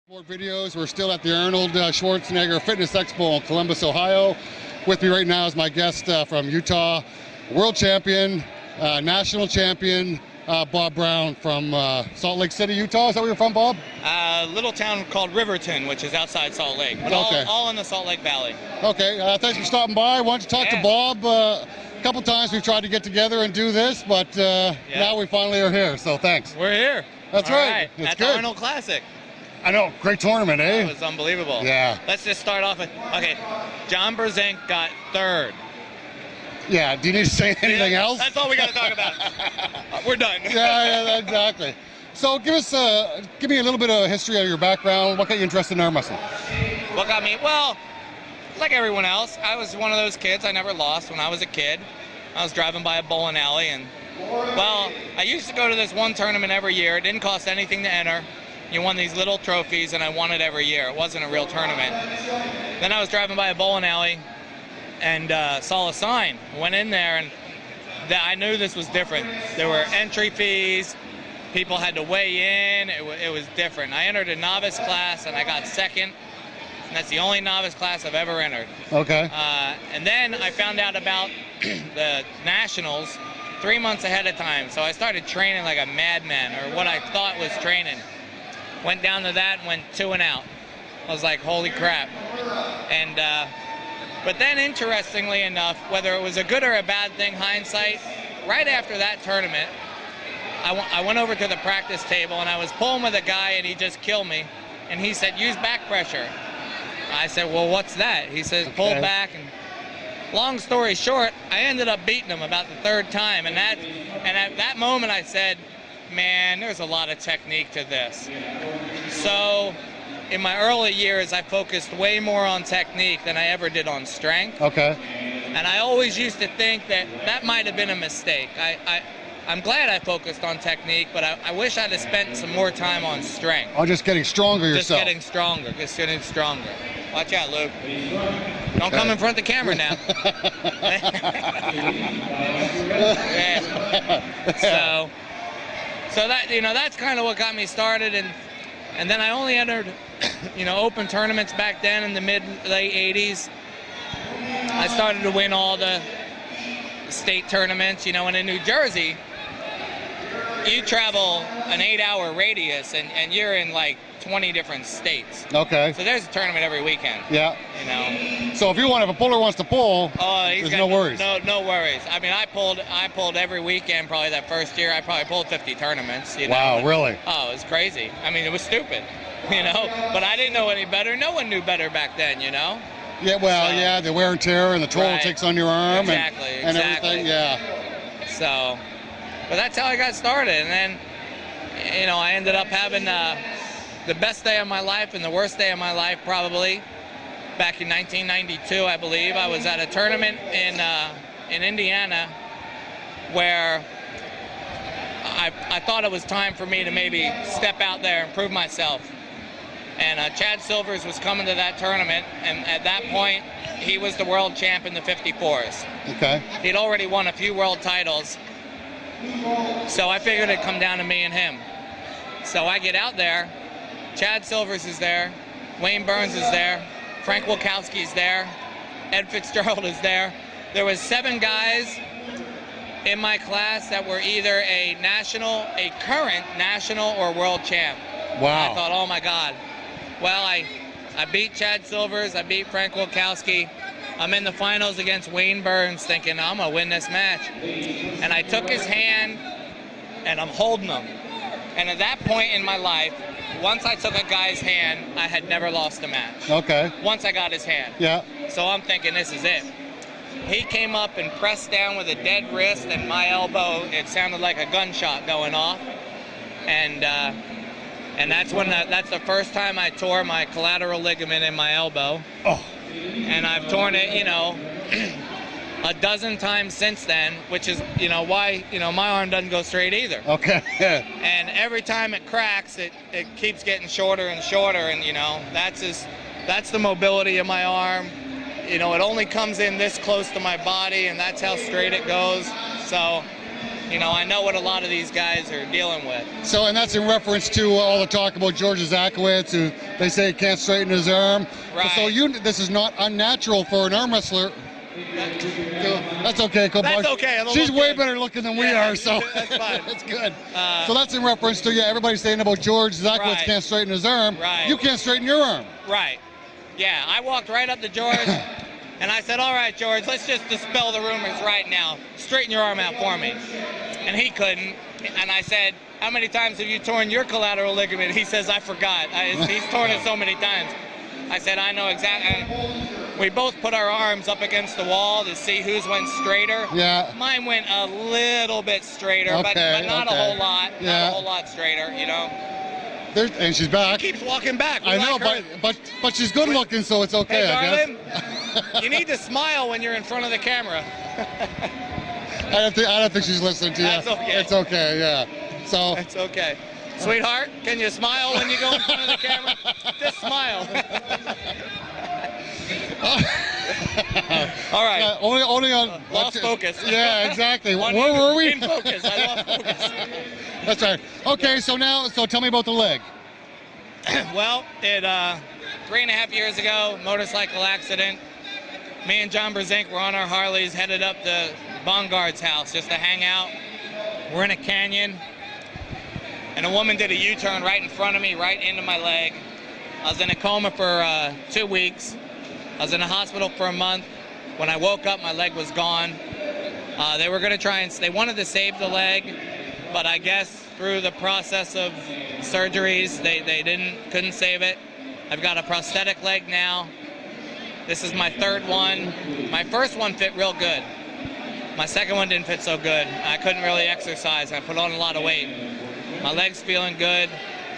Videos. We're still at the Arnold Schwarzenegger Fitness Expo in Columbus, Ohio. With me right now is my guest from Utah, world champion, national champion, Bob Brown from Salt Lake City, Utah. Is that where you're from, Bob? A little town called Riverton, which is outside Salt Lake, but okay. all in the Salt Lake Valley. Okay, thanks for stopping by. Why don't you talk to Bob? A couple times we've tried to get together and do this, but now we finally are here, so thanks. We're here. That's right. It's At good. the Arnold Classic. I know, great tournament, eh? It was unbelievable. Yeah. Let's just start off with, okay, John Brzenk got third. Yeah, do you need to say anything else? That's all we got to talk about. We're done. Yeah, exactly. So give me a little bit of history of your background. What got you interested in arm wrestling? What got me? Well, like everyone else, I was one of those kids I never lost when I was a kid. I was driving by a bowling alley and, well, I used to go to this one tournament every year. It didn't cost anything to enter. You won these little trophies, and I won it every year. It wasn't a real tournament. Then I was driving by a bowling alley and saw a sign. Went in there, and I knew this was different. There were entry fees. People had to weigh in. It was different. I entered a novice class, and I got second. And that's the only novice class I've ever entered. Okay. And then I found out about the nationals 3 months ahead of time. So I started training like a madman, or what I thought was training. Went down to that and went 2 and out. I was like, holy crap. And but then, interestingly enough, whether it was a good or a bad thing, hindsight, right after that tournament, I went over to the practice table and I was pulling with a guy and he just killed me. And he said, use back pressure. I said, well, what's that? He says, pull back. And long story short, I ended up beating him about the third time. And at that moment I said, man, there's a lot of technique to this. So in my early years, I focused way more on technique than I ever did on strength. Okay. And I always used to think that might have been a mistake. I'm glad I focused on technique, but I wish I'd have spent some more time on strength. Oh, just getting stronger yourself. Just getting stronger. Watch out, Luke. Don't come in front of the camera now. Yeah. So that, that's kind of what got me started, and then I only entered, open tournaments back then in the late 80s. I started to win all the state tournaments, and in New Jersey, you travel an 8-hour radius, and you're in like 20 different states. Okay. So there's a tournament every weekend. Yeah. So if a puller wants to pull, there's no worries. No worries. I mean, I pulled every weekend probably that first year. I probably pulled 50 tournaments. Wow, really? Oh, it was crazy. I mean, it was stupid, but I didn't know any better. No one knew better back then, Yeah, well, the wear and tear and the toll it takes on your arm and everything, yeah. So, but that's how I got started. And then, I ended up having the best day of my life and the worst day of my life probably back in 1992, I believe. I was at a tournament in Indiana where I thought it was time for me to maybe step out there and prove myself. And Chad Silvers was coming to that tournament, and at that point, he was the world champ in the 54s. Okay. He'd already won a few world titles, so I figured it'd come down to me and him. So I get out there, Chad Silvers is there, Wayne Burns is there, Frank Wilkowski's there, Ed Fitzgerald is there. There was 7 guys in my class that were either a current national or world champ. Wow. I thought, oh my God. Well, I beat Chad Silvers, I beat Frank Wilkowski. I'm in the finals against Wayne Burns thinking, I'm going to win this match. And I took his hand, and I'm holding him. And at that point in my life, once I took a guy's hand, I had never lost a match. Okay. Once I got his hand. Yeah. So I'm thinking, this is it. He came up and pressed down with a dead wrist, and my elbow, it sounded like a gunshot going off. And that's the first time I tore my collateral ligament in my elbow. Oh. And I've torn it, a dozen times since then, which is, why, my arm doesn't go straight either. Okay. And every time it cracks, it keeps getting shorter and shorter, and, that's the mobility of my arm. It only comes in this close to my body, and that's how straight it goes. So you know, I know what a lot of these guys are dealing with. So, and that's in reference to all the talk about George Zakowicz, who they say can't straighten his arm. Right. So this is not unnatural for an arm wrestler. That's okay, Coach. That's okay. She's way better looking than we are, so that's fine. that's good. So that's in reference to, everybody's saying about George Zakowicz Right. can't straighten his arm. Right. You can't straighten your arm. Right. Yeah, I walked right up to George, and I said, all right, George, let's just dispel the rumors right now. Straighten your arm out for me. And he couldn't. And I said, how many times have you torn your collateral ligament? He says, I forgot. He's torn it so many times. I said, I know exactly. We both put our arms up against the wall to see whose went straighter. Yeah. Mine went a little bit straighter, but not a whole lot. Yeah. Not a whole lot straighter, you know. And she's back. She keeps walking back. I know, but she's good looking, so it's okay, Hey, I darling, guess. you need to smile when you're in front of the camera. I don't think she's listening to you. That's okay. It's okay, yeah. So. It's okay. Sweetheart, can you smile when you go in front of the camera? Just smile. All right. Yeah, only on lost focus. Yeah, exactly. Where were we? In focus. I lost focus. That's right. Okay, so tell me about the leg. Well, 3.5 years ago, motorcycle accident. Me and John Brzezinski were on our Harleys, headed up to Bongard's house just to hang out. We're in a canyon, and a woman did a U-turn right in front of me, right into my leg. I was in a coma for 2 weeks. I was in the hospital for a month. When I woke up, my leg was gone. They were going to they wanted to save the leg, but I guess through the process of surgeries, they couldn't save it. I've got a prosthetic leg now. This is my third one. My first one fit real good. My second one didn't fit so good. I couldn't really exercise. I put on a lot of weight. My leg's feeling good.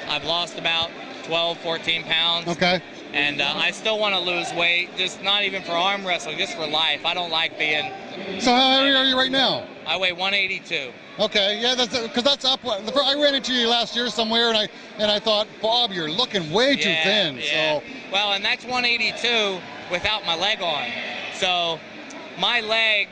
I've lost about 12, 14 pounds. Okay. And I still want to lose weight, just not even for arm wrestling, just for life. I don't like being... So how heavy are you right now? I weigh 182. Okay, yeah, because that's up. I ran into you last year somewhere, and I thought, Bob, you're looking way too thin. Yeah. So. Well, and that's 182 without my leg on. So my leg,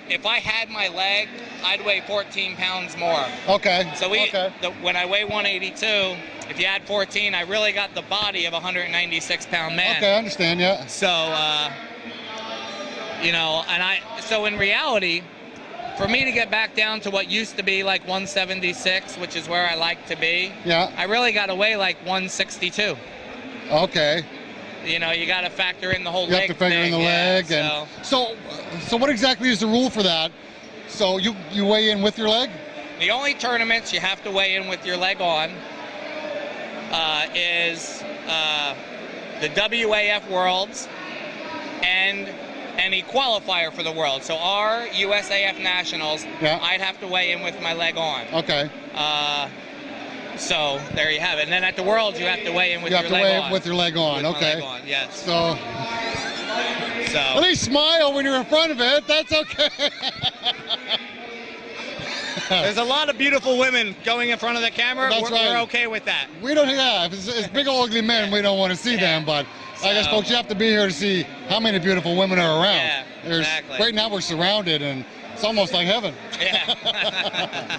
if I had my leg, I'd weigh 14 pounds more. Okay. So when I weigh 182, if you add 14, I really got the body of a 196-pound man. Okay, I understand, yeah. So, so in reality, for me to get back down to what used to be like 176, which is where I like to be, yeah, I really got to weigh like 162. Okay. You know, you got to factor in the whole leg. You have to factor in the leg. Yeah, and so what exactly is the rule for that? So you weigh in with your leg? The only tournaments you have to weigh in with your leg on is the WAF Worlds and any qualifier for the World. So our USAF Nationals, I'd have to weigh in with my leg on. Okay. So there you have it. And then at the Worlds, you have to weigh in with your leg on. You have to weigh with your leg on. With okay. My leg on, yes. So at least smile when you're in front of it. That's okay. There's a lot of beautiful women going in front of the camera. That's right. We're okay with that. We don't. Yeah, if it's big old ugly men, we don't want to see them. But I guess, folks, you have to be here to see how many beautiful women are around. Yeah, exactly. Right now we're surrounded, and it's almost like heaven. Yeah.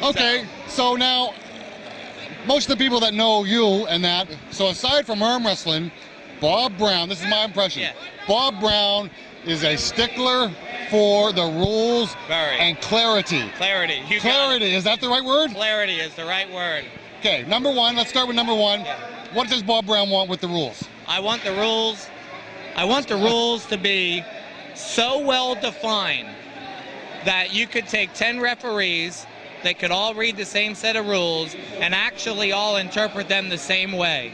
Okay, so now most of the people that know you and that, so aside from arm wrestling, Bob Brown, this is my impression. Yeah. Bob Brown is a stickler for the rules and clarity. Clarity. Clarity, is that the right word? Clarity is the right word. Okay, number one, let's start with number one. Yeah. What does Bob Brown want with the rules? I want the rules to be so well defined that you could take 10 referees, they could all read the same set of rules and actually all interpret them the same way.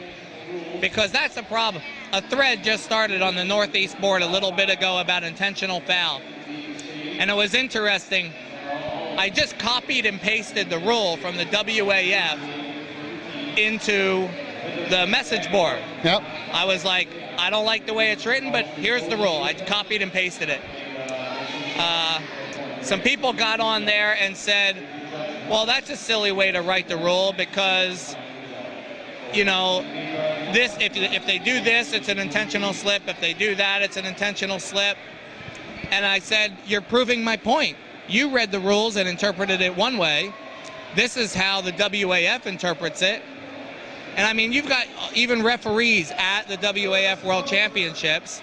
Because that's a problem. A thread just started on the Northeast board a little bit ago about intentional foul. And it was interesting. I just copied and pasted the rule from the WAF into the message board. Yep. I was like, I don't like the way it's written, but here's the rule. I copied and pasted it. Some people got on there and said, well, that's a silly way to write the rule because, you know, this if they do this, it's an intentional slip. If they do that, it's an intentional slip. And I said, you're proving my point. you read the rules and interpreted it one way. This is how the WAF interprets it. And I mean, you've got even referees at the WAF World Championships,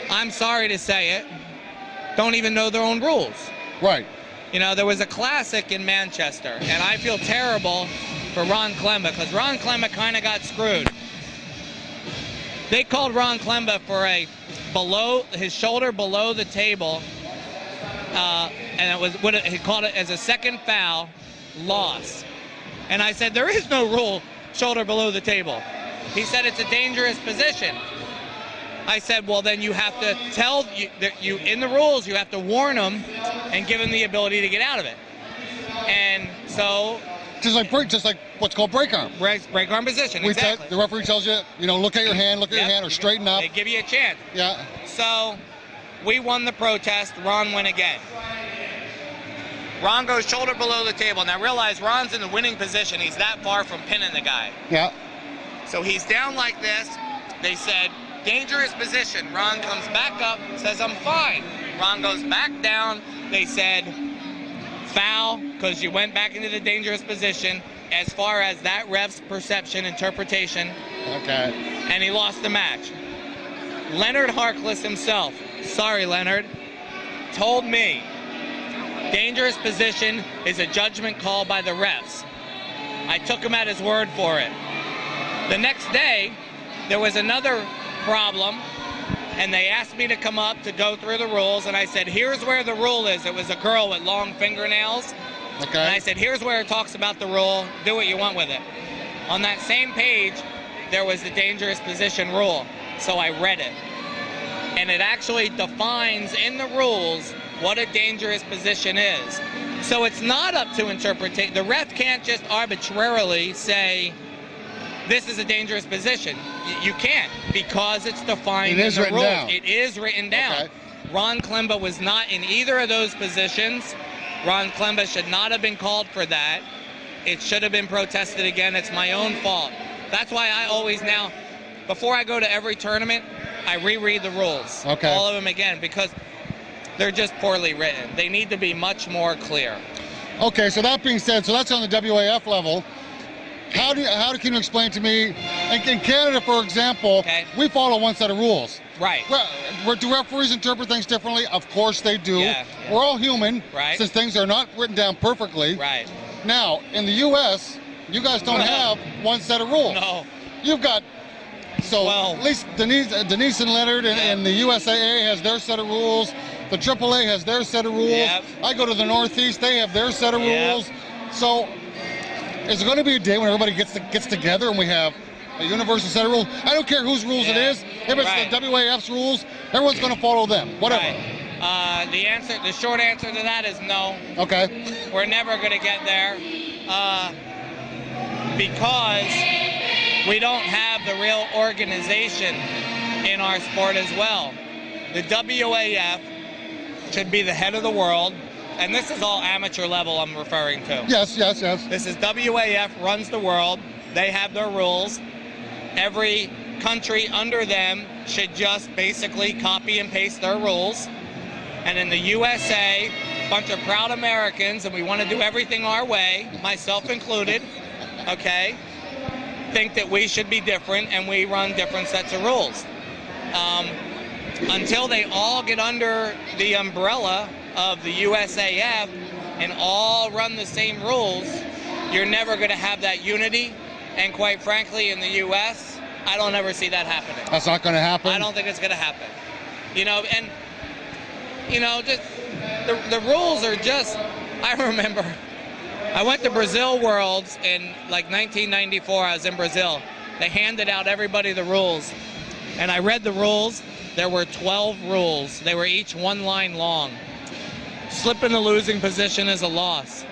I'm sorry to say it, don't even know their own rules. Right. You know, there was a classic in Manchester, and I feel terrible for Ron Klemba, because Ron Klemba kind of got screwed. They called Ron Klemba for a his shoulder below the table, and he called it as a second foul, loss. And I said, there is no rule, shoulder below the table. He said it's a dangerous position. I said, well, then you have to tell you in the rules, you have to warn them and give them the ability to get out of it. And so, just like what's called break arm. Break arm position. Exactly. The referee tells you, look at your hand, your hand, or straighten up. They give you a chance. Yeah. So we won the protest. Ron went again. Ron goes shoulder below the table. Now realize Ron's in the winning position. He's that far from pinning the guy. Yeah. So he's down like this. They said, dangerous position. Ron comes back up, says, I'm fine. Ron goes back down. They said, foul, because you went back into the dangerous position as far as that ref's perception, interpretation. Okay. And he lost the match. Leonard Harkless himself, sorry Leonard, told me dangerous position is a judgment call by the refs. I took him at his word for it. The next day, there was another problem, and they asked me to come up to go through the rules, and I said, here's where the rule is. It was a girl with long fingernails. Okay. And I said, here's where it talks about the rule. Do what you want with it. On that same page, there was the dangerous position rule. So I read it. And it actually defines in the rules what a dangerous position is. So it's not up to interpretation. The ref can't just arbitrarily say, this is a dangerous position. You can't, because it's defined in the rules. It is written down. Okay. Ron Klemba was not in either of those positions. Ron Klemba should not have been called for that. It should have been protested again. It's my own fault. That's why I always now, before I go to every tournament, I reread the rules. Okay. All of them again, because they're just poorly written. They need to be much more clear. Okay, so that being said, so that's on the WAF level. How can you explain to me, in Canada, for example, we follow one set of rules. Right. Do referees interpret things differently? Of course they do. Yeah. We're all human, right, since things are not written down perfectly. Right. Now, in the U.S., you guys don't have one set of rules. No. You've got, at least Denise and Leonard and the USAA has their set of rules. The AAA has their set of rules. Yep. I go to the Northeast, they have their set of rules. So, is there going to be a day when everybody gets together and we have a universal set of rules? I don't care whose rules it is. If it's the WAF's rules, everyone's going to follow them. Whatever. Right. The short answer to that is no. Okay. We're never going to get there because we don't have the real organization in our sport as well. The WAF should be the head of the world. And this is all amateur level I'm referring to. Yes. This is WAF runs the world. They have their rules. Every country under them should just basically copy and paste their rules. And in the USA, a bunch of proud Americans, and we want to do everything our way, myself included, okay, think that we should be different and we run different sets of rules. Until they all get under the umbrella of the USAF and all run the same rules, you're never going to have that unity. And quite frankly, in the US, I don't ever see that happening. That's not going to happen? I don't think it's going to happen. Just the rules are just, I remember, I went to Brazil Worlds in like 1994. I was in Brazil. They handed out everybody the rules. And I read the rules. There were 12 rules. They were each one line long. Slip in the losing position is a loss.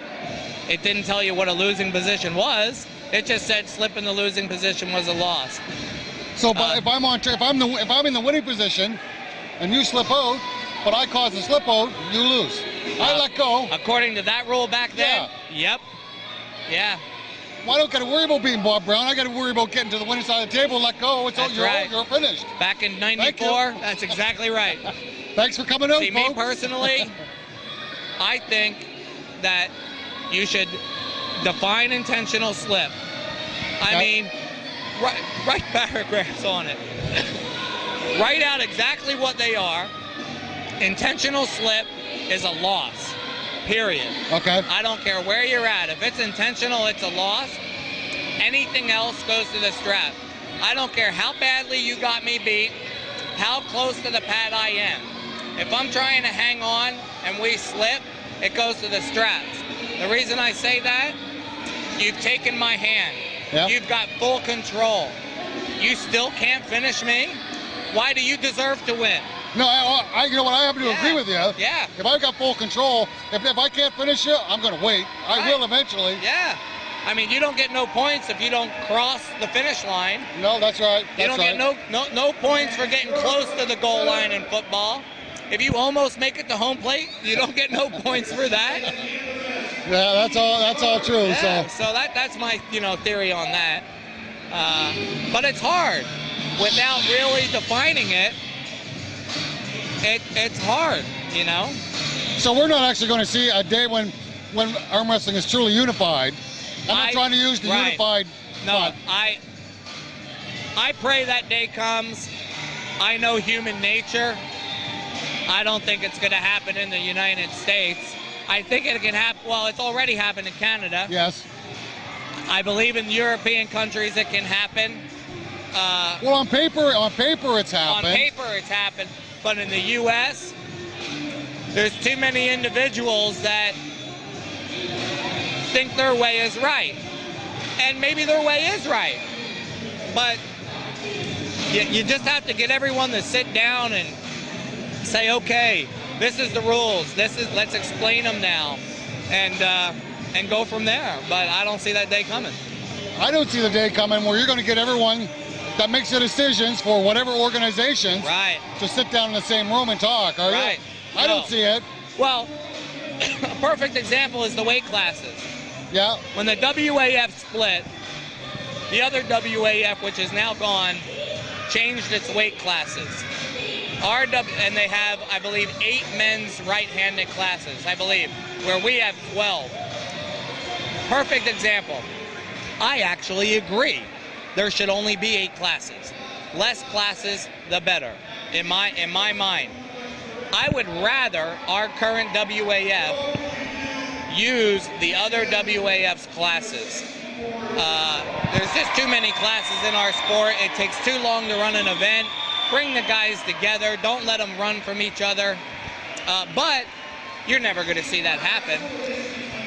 It didn't tell you what a losing position was. It just said slip in the losing position was a loss. So, if I'm in the winning position, and you slip out, but I cause a slip out, you lose. I let go. According to that rule back then. Yep. Yeah. Well, I don't got to worry about being Bob Brown. I got to worry about getting to the winning side of the table and let go. You're finished. Back in 94, that's exactly right. Thanks for coming out, See, folks. me personally, I think that you should define intentional slip. I mean, write paragraphs on it. Write out exactly what they are. Intentional slip is a loss, period. Okay. I don't care where you're at. If it's intentional, it's a loss. Anything else goes to the strap. I don't care how badly you got me beat, how close to the pad I am. If I'm trying to hang on and we slip, it goes to the straps. The reason I say that, you've taken my hand. Yep. You've got full control. You still can't finish me? Why do you deserve to win? No, you know what? I happen to agree with you. Yeah. If I've got full control, if I can't finish you, I'm going to wait. I will eventually. Yeah. I mean, you don't get no points if you don't cross the finish line. No, that's right. You don't get no points for getting close to the goal line in football. If you almost make it to home plate, you don't get no points for that. Yeah, that's all true. Yeah, so that's my theory on that. But it's hard without really defining it. It's hard, So we're not actually going to see a day when arm wrestling is truly unified. I'm not trying to use the unified. No, I pray that day comes. I know human nature. I don't think it's going to happen in the United States. I think it can happen. Well, it's already happened in Canada. Yes. I believe in European countries it can happen. Well, on paper it's happened. On paper it's happened, but in the U.S., there's too many individuals that think their way is right, and maybe their way is right, but you just have to get everyone to sit down and say, okay, this is the rules. Let's explain them now, and go from there. But I don't see that day coming. I don't see the day coming where you're going to get everyone that makes the decisions for whatever organizations to sit down in the same room and talk. Are you? I don't see it. Well, a perfect example is the weight classes. Yeah. When the WAF split, the other WAF, which is now gone, changed its weight classes. And they have, I believe, 8 men's right-handed classes, I believe, where we have 12. Perfect example. I actually agree. There should only be 8 classes. Less classes, the better, in my mind. I would rather our current WAF use the other WAF's classes. There's just too many classes in our sport. It takes too long to run an event. Bring the guys together. Don't let them run from each other. But you're never going to see that happen.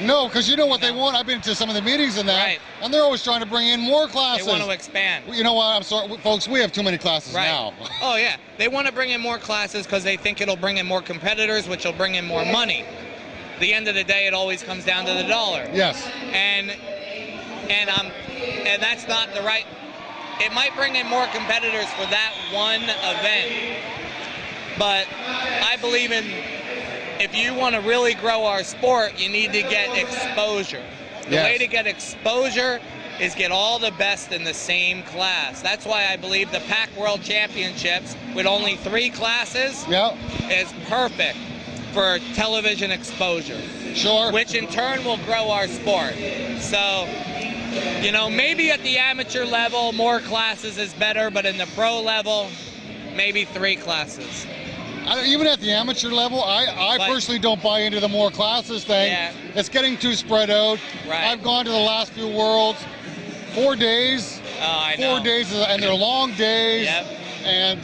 No, because you know what they want. I've been to some of the meetings in that, and they're always trying to bring in more classes. They want to expand. You know what? I'm sorry, folks. We have too many classes now. Oh yeah, they want to bring in more classes because they think it'll bring in more competitors, which will bring in more money. At the end of the day, it always comes down to the dollar. Yes. And that's not the right. It might bring in more competitors for that one event, but I believe in. If you want to really grow our sport, you need to get exposure. The way to get exposure is get all the best in the same class. That's why I believe the PAC World Championships with only 3 classes is perfect for television exposure. Sure. Which in turn will grow our sport. So, maybe at the amateur level, more classes is better, but in the pro level, maybe 3 classes. Even at the amateur level, I personally don't buy into the more classes thing. Yeah. It's getting too spread out. I've gone to the last few Worlds, 4 days. Oh, I know. 4 days, and they're long days. Yep. And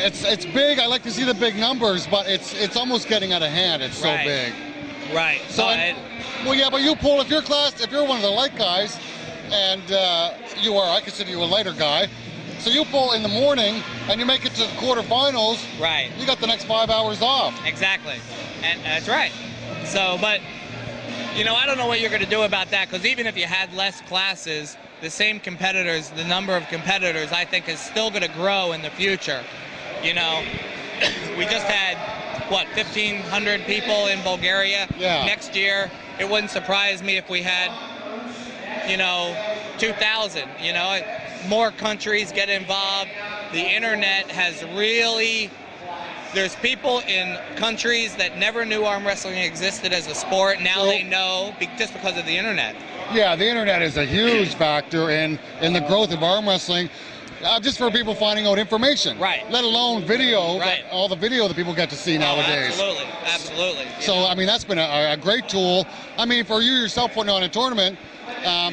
it's big. I like to see the big numbers, but it's almost getting out of hand. It's so big. Right. So, but you pull if you're one of the light guys, and I consider you a lighter guy. So you pull in the morning and you make it to the quarterfinals. Right. You got the next 5 hours off. Exactly. And that's right. So, but, I don't know what you're going to do about that, because even if you had less classes, the same competitors, the number of competitors, I think is still going to grow in the future. We just had, 1,500 people in Bulgaria. Yeah. Next year, it wouldn't surprise me if we had, 2,000, more countries get involved. The internet has really there's people in countries that never knew arm wrestling existed as a sport. Now they know just because of the internet. Yeah, the internet is a huge factor in the growth of arm wrestling. Just for people finding out information, right? Let alone video, right? All the video that people get to see nowadays. Absolutely, absolutely. So I mean, that's been a great tool. I mean, for you yourself putting on a tournament,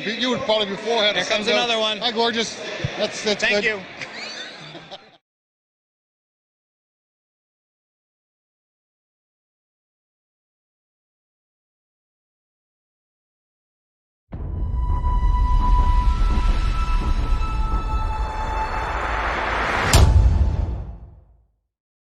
you would probably before had. Here comes another one. Hi, gorgeous. That's Thank good. you.